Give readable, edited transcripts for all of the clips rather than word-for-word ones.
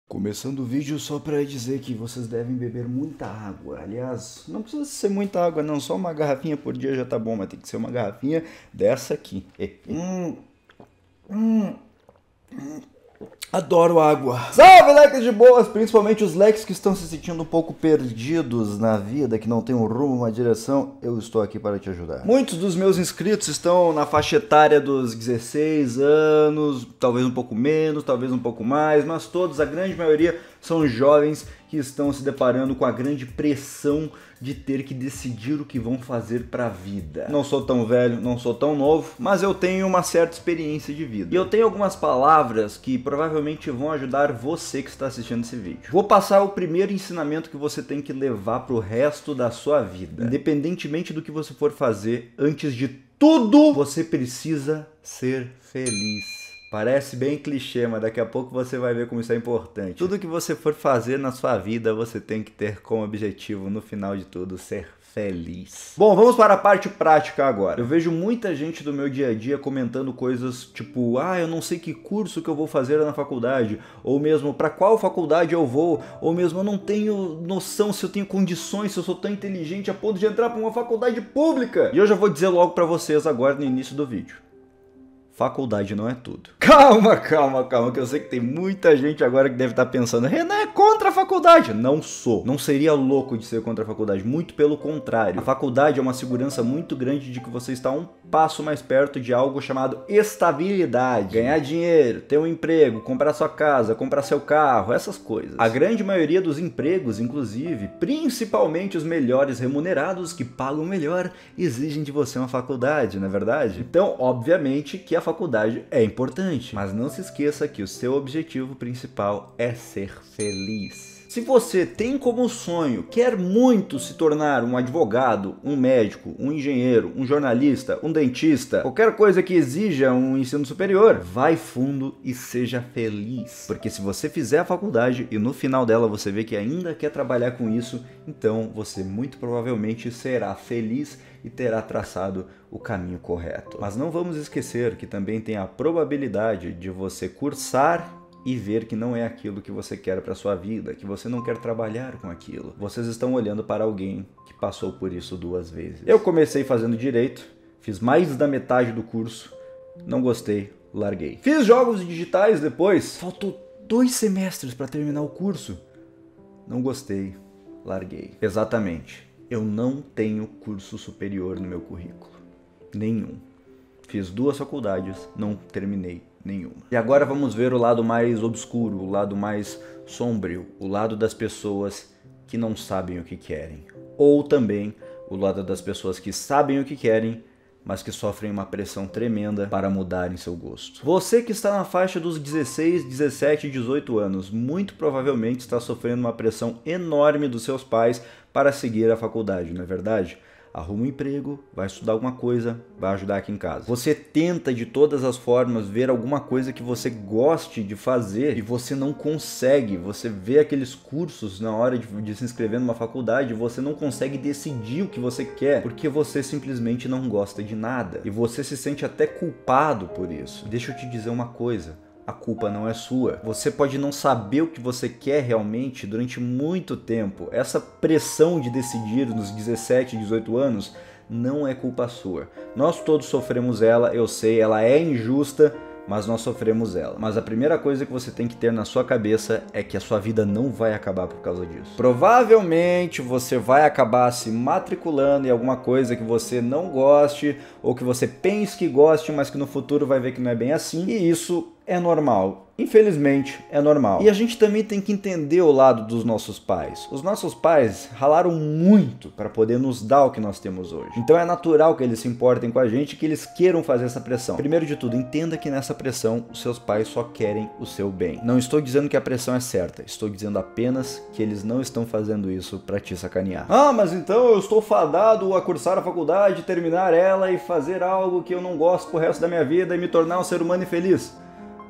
Começando o vídeo só para dizer que vocês devem beber muita água. Aliás, não precisa ser muita água não, só uma garrafinha por dia já tá bom, mas tem que ser uma garrafinha dessa aqui. Adoro água. Salve, leques de boas, principalmente os leques que estão se sentindo um pouco perdidos na vida, que não tem um rumo, uma direção. Eu estou aqui para te ajudar. Muitos dos meus inscritos estão na faixa etária dos 16 anos, talvez um pouco menos, talvez um pouco mais, mas todos, a grande maioria, são jovens que estão se deparando com a grande pressão de ter que decidir o que vão fazer para a vida. Não sou tão velho, não sou tão novo, mas eu tenho uma certa experiência de vida. E eu tenho algumas palavras que provavelmente vão ajudar você que está assistindo esse vídeo. Vou passar o primeiro ensinamento que você tem que levar para o resto da sua vida. Independentemente do que você for fazer, antes de tudo, você precisa ser feliz. Parece bem clichê, mas daqui a pouco você vai ver como isso é importante. Tudo que você for fazer na sua vida, você tem que ter como objetivo, no final de tudo, ser feliz. Bom, vamos para a parte prática agora. Eu vejo muita gente do meu dia a dia comentando coisas tipo, eu não sei que curso que eu vou fazer na faculdade, ou mesmo para qual faculdade eu vou, ou mesmo eu não tenho noção se eu tenho condições, se eu sou tão inteligente a ponto de entrar para uma faculdade pública. E eu já vou dizer logo para vocês agora no início do vídeo. Faculdade não é tudo. Calma, que eu sei que tem muita gente agora que deve estar pensando, Renan é contra a faculdade. Não sou. Não seria louco de ser contra a faculdade, muito pelo contrário. A faculdade é uma segurança muito grande de que você está um passo mais perto de algo chamado estabilidade. Ganhar dinheiro, ter um emprego, comprar sua casa, comprar seu carro, essas coisas. A grande maioria dos empregos, inclusive, principalmente os melhores remunerados, que pagam melhor, exigem de você uma faculdade, não é verdade? Então, obviamente que a faculdade é importante, mas não se esqueça que o seu objetivo principal é ser feliz. Se você tem como sonho, quer muito se tornar um advogado, um médico, um engenheiro, um jornalista, um dentista, qualquer coisa que exija um ensino superior, vai fundo e seja feliz. Porque se você fizer a faculdade e no final dela você vê que ainda quer trabalhar com isso, então você muito provavelmente será feliz e terá traçado o caminho correto. Mas não vamos esquecer que também tem a probabilidade de você cursar e ver que não é aquilo que você quer para sua vida, que você não quer trabalhar com aquilo. Vocês estão olhando para alguém que passou por isso 2 vezes. Eu comecei fazendo direito, fiz mais da metade do curso, não gostei, larguei. Fiz jogos digitais depois, faltou 2 semestres para terminar o curso, não gostei, larguei. Exatamente, eu não tenho curso superior no meu currículo, nenhum. Fiz 2 faculdades, não terminei nenhuma. E agora vamos ver o lado mais obscuro, o lado mais sombrio, o lado das pessoas que não sabem o que querem. Ou também o lado das pessoas que sabem o que querem, mas que sofrem uma pressão tremenda para mudarem seu gosto. Você que está na faixa dos 16, 17, 18 anos, muito provavelmente está sofrendo uma pressão enorme dos seus pais para seguir a faculdade, não é verdade? Arruma um emprego, vai estudar alguma coisa, vai ajudar aqui em casa. Você tenta de todas as formas ver alguma coisa que você goste de fazer e você não consegue. Você vê aqueles cursos na hora de se inscrever numa faculdade, você não consegue decidir o que você quer porque você simplesmente não gosta de nada. E você se sente até culpado por isso. Deixa eu te dizer uma coisa. A culpa não é sua. Você pode não saber o que você quer realmente durante muito tempo. Essa pressão de decidir nos 17, 18 anos não é culpa sua. Nós todos sofremos ela, eu sei, ela é injusta, mas nós sofremos ela. Mas a primeira coisa que você tem que ter na sua cabeça é que a sua vida não vai acabar por causa disso. Provavelmente você vai acabar se matriculando em alguma coisa que você não goste, ou que você pense que goste, mas que no futuro vai ver que não é bem assim, e isso é normal. Infelizmente, é normal. E a gente também tem que entender o lado dos nossos pais. Os nossos pais ralaram muito para poder nos dar o que nós temos hoje. Então é natural que eles se importem com a gente e que eles queiram fazer essa pressão. Primeiro de tudo, entenda que nessa pressão, os seus pais só querem o seu bem. Não estou dizendo que a pressão é certa. Estou dizendo apenas que eles não estão fazendo isso para te sacanear. Mas então eu estou fadado a cursar a faculdade, terminar ela e fazer algo que eu não gosto pro resto da minha vida e me tornar um ser humano infeliz.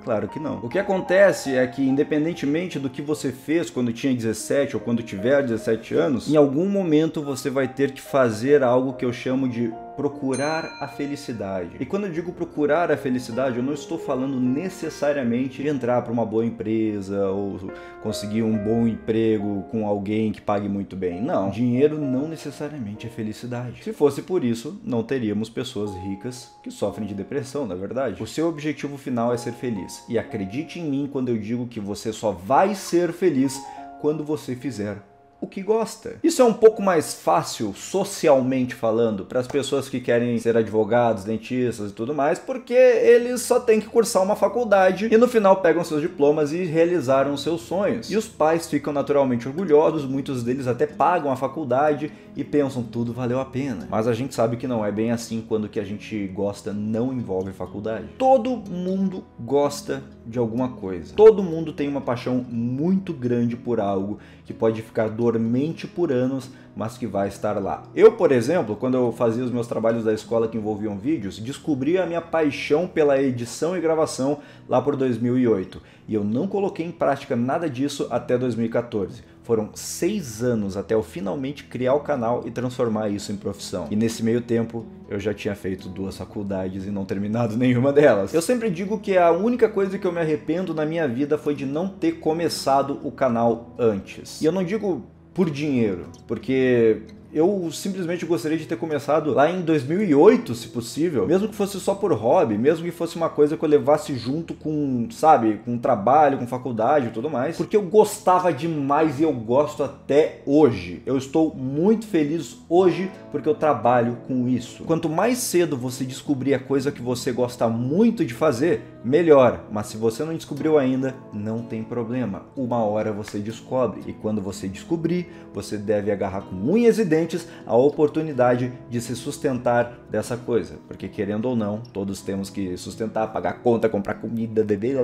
Claro que não. O que acontece é que, independentemente do que você fez quando tinha 17 ou quando tiver 17 anos, em algum momento você vai ter que fazer algo que eu chamo de procurar a felicidade. E quando eu digo procurar a felicidade, eu não estou falando necessariamente de entrar para uma boa empresa ou conseguir um bom emprego com alguém que pague muito bem. Não, dinheiro não necessariamente é felicidade. Se fosse por isso, não teríamos pessoas ricas que sofrem de depressão, na verdade. O seu objetivo final é ser feliz. E acredite em mim quando eu digo que você só vai ser feliz quando você fizer o que gosta. Isso é um pouco mais fácil, socialmente falando, para as pessoas que querem ser advogados, dentistas e tudo mais, porque eles só têm que cursar uma faculdade e no final pegam seus diplomas e realizaram seus sonhos. E os pais ficam naturalmente orgulhosos, muitos deles até pagam a faculdade e pensam, tudo valeu a pena. Mas a gente sabe que não é bem assim quando o que a gente gosta não envolve faculdade. Todo mundo gosta de alguma coisa. Todo mundo tem uma paixão muito grande por algo que pode ficar dormente por anos, mas que vai estar lá. Eu, por exemplo, quando eu fazia os meus trabalhos da escola que envolviam vídeos, descobri a minha paixão pela edição e gravação lá por 2008. E eu não coloquei em prática nada disso até 2014. Foram 6 anos até eu finalmente criar o canal e transformar isso em profissão. E nesse meio tempo, eu já tinha feito 2 faculdades e não terminado nenhuma delas. Eu sempre digo que a única coisa que eu me arrependo na minha vida foi de não ter começado o canal antes. E eu não digo por dinheiro, porque eu simplesmente gostaria de ter começado lá em 2008, se possível, mesmo que fosse só por hobby, mesmo que fosse uma coisa que eu levasse junto com, sabe, com trabalho, com faculdade e tudo mais, porque eu gostava demais e eu gosto até hoje. Eu estou muito feliz hoje porque eu trabalho com isso. Quanto mais cedo você descobrir a coisa que você gosta muito de fazer, melhor. Mas se você não descobriu ainda, não tem problema. Uma hora você descobre. E quando você descobrir, você deve agarrar com unhas e dentes a oportunidade de se sustentar dessa coisa. Porque querendo ou não, todos temos que sustentar, pagar conta, comprar comida, beber.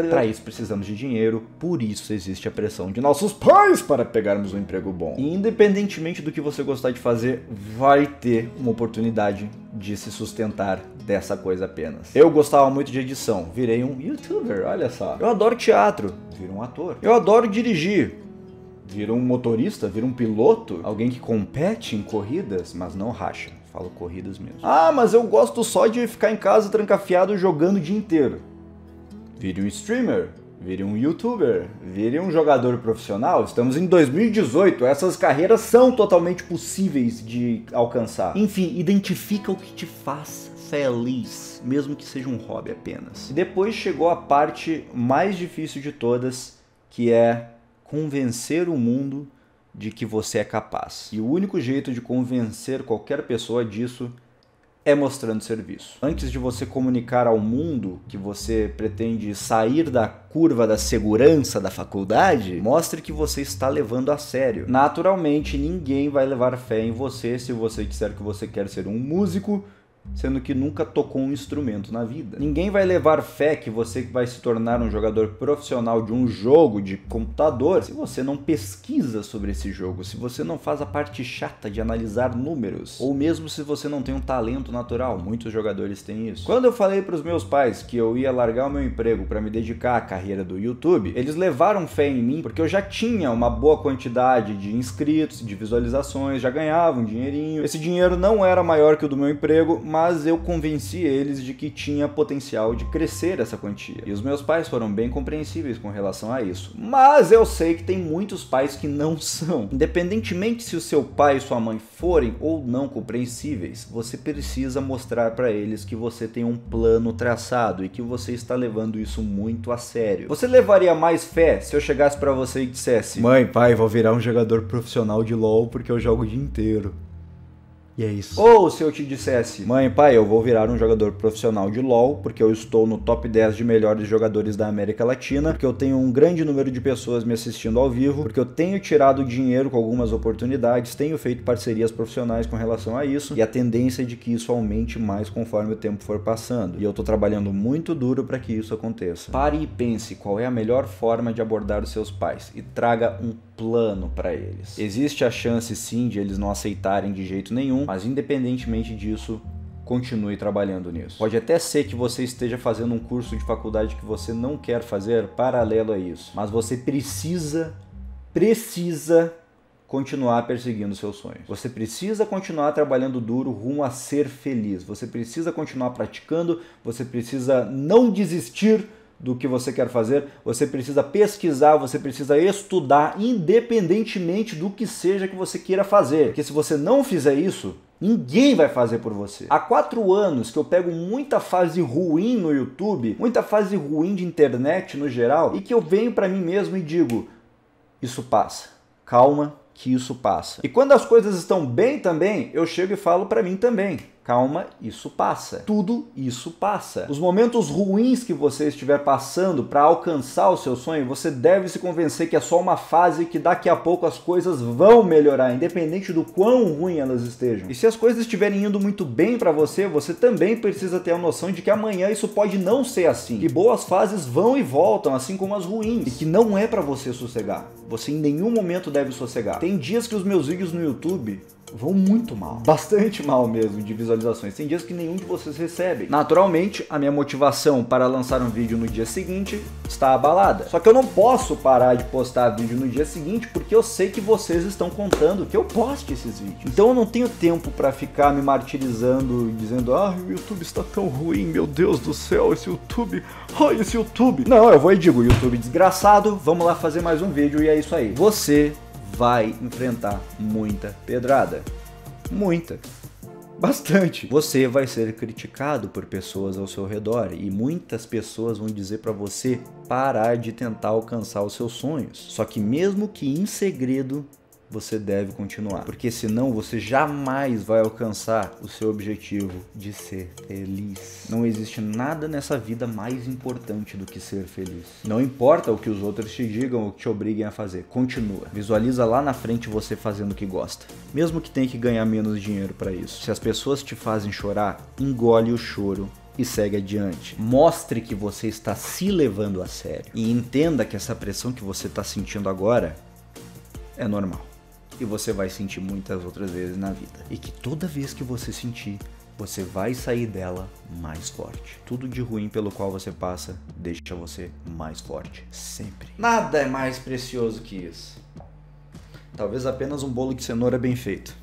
Para isso precisamos de dinheiro. Por isso existe a pressão de nossos pais para pegarmos um emprego bom. E independentemente do que você gostar de fazer, vai ter uma oportunidade de se sustentar dessa coisa apenas. Eu gostava muito de edição, virei um youtuber, olha só. Eu adoro teatro, viro um ator. Eu adoro dirigir, viro um motorista, viro um piloto, alguém que compete em corridas, mas não racha. Falo corridas mesmo. Ah, mas eu gosto só de ficar em casa trancafiado jogando o dia inteiro. Vire um streamer. Vire um youtuber, vire um jogador profissional. Estamos em 2018, essas carreiras são totalmente possíveis de alcançar. Enfim, identifica o que te faz feliz, mesmo que seja um hobby apenas. E depois chegou a parte mais difícil de todas, que é convencer o mundo de que você é capaz. E o único jeito de convencer qualquer pessoa disso é mostrando serviço. Antes de você comunicar ao mundo que você pretende sair da curva da segurança da faculdade, mostre que você está levando a sério. Naturalmente, ninguém vai levar fé em você se você disser que você quer ser um músico, sendo que nunca tocou um instrumento na vida. Ninguém vai levar fé que você vai se tornar um jogador profissional de um jogo de computador se você não pesquisa sobre esse jogo, se você não faz a parte chata de analisar números, ou mesmo se você não tem um talento natural. Muitos jogadores têm isso. Quando eu falei para os meus pais que eu ia largar o meu emprego para me dedicar à carreira do YouTube, eles levaram fé em mim porque eu já tinha uma boa quantidade de inscritos, de visualizações, já ganhava um dinheirinho. Esse dinheiro não era maior que o do meu emprego, mas eu convenci eles de que tinha potencial de crescer essa quantia. E os meus pais foram bem compreensíveis com relação a isso. Mas eu sei que tem muitos pais que não são. Independentemente se o seu pai e sua mãe forem ou não compreensíveis, você precisa mostrar para eles que você tem um plano traçado e que você está levando isso muito a sério. Você levaria mais fé se eu chegasse para você e dissesse: mãe, pai, vou virar um jogador profissional de LoL porque eu jogo o dia inteiro. E é isso. Ou se eu te dissesse: mãe, pai, eu vou virar um jogador profissional de LoL porque eu estou no top 10 de melhores jogadores da América Latina, porque eu tenho um grande número de pessoas me assistindo ao vivo, porque eu tenho tirado dinheiro com algumas oportunidades, tenho feito parcerias profissionais com relação a isso, e a tendência é de que isso aumente mais conforme o tempo for passando. E eu tô trabalhando muito duro para que isso aconteça. Pare e pense qual é a melhor forma de abordar os seus pais e traga um plano para eles. Existe a chance sim de eles não aceitarem de jeito nenhum, mas independentemente disso, continue trabalhando nisso. Pode até ser que você esteja fazendo um curso de faculdade que você não quer fazer paralelo a isso, mas você precisa continuar perseguindo seus sonhos. Você precisa continuar trabalhando duro rumo a ser feliz. Você precisa continuar praticando, você precisa não desistir do que você quer fazer, você precisa pesquisar, você precisa estudar, independentemente do que seja que você queira fazer. Porque se você não fizer isso, ninguém vai fazer por você. Há 4 anos que eu pego muita fase ruim no YouTube, muita fase ruim de internet no geral, e que eu venho pra mim mesmo e digo, isso passa, calma que isso passa. E quando as coisas estão bem também, eu chego e falo pra mim também, calma, isso passa. Tudo isso passa. Os momentos ruins que você estiver passando para alcançar o seu sonho, você deve se convencer que é só uma fase e que daqui a pouco as coisas vão melhorar, independente do quão ruim elas estejam. E se as coisas estiverem indo muito bem para você, você também precisa ter a noção de que amanhã isso pode não ser assim. Que boas fases vão e voltam, assim como as ruins. E que não é para você sossegar. Você em nenhum momento deve sossegar. Tem dias que os meus vídeos no YouTube vão muito mal, bastante mal mesmo de visualizações. Tem dias que nenhum de vocês recebe. Naturalmente, a minha motivação para lançar um vídeo no dia seguinte está abalada. Só que eu não posso parar de postar vídeo no dia seguinte porque eu sei que vocês estão contando que eu poste esses vídeos. Então eu não tenho tempo para ficar me martirizando e dizendo, o YouTube está tão ruim, meu Deus do céu, esse YouTube, esse YouTube. Não, eu vou e digo, YouTube desgraçado, vamos lá fazer mais um vídeo e é isso aí. Você vai enfrentar muita pedrada. Muita. Bastante. Você vai ser criticado por pessoas ao seu redor e muitas pessoas vão dizer para você parar de tentar alcançar os seus sonhos. Só que mesmo que em segredo, você deve continuar, porque senão você jamais vai alcançar o seu objetivo de ser feliz. Não existe nada nessa vida mais importante do que ser feliz. Não importa o que os outros te digam ou te obriguem a fazer, continua. Visualiza lá na frente você fazendo o que gosta, mesmo que tenha que ganhar menos dinheiro para isso. Se as pessoas te fazem chorar, engole o choro e segue adiante. Mostre que você está se levando a sério e entenda que essa pressão que você está sentindo agora é normal. E você vai sentir muitas outras vezes na vida. E que toda vez que você sentir, você vai sair dela mais forte. Tudo de ruim pelo qual você passa, deixa você mais forte. Sempre. Nada é mais precioso que isso. Talvez apenas um bolo de cenoura bem feito.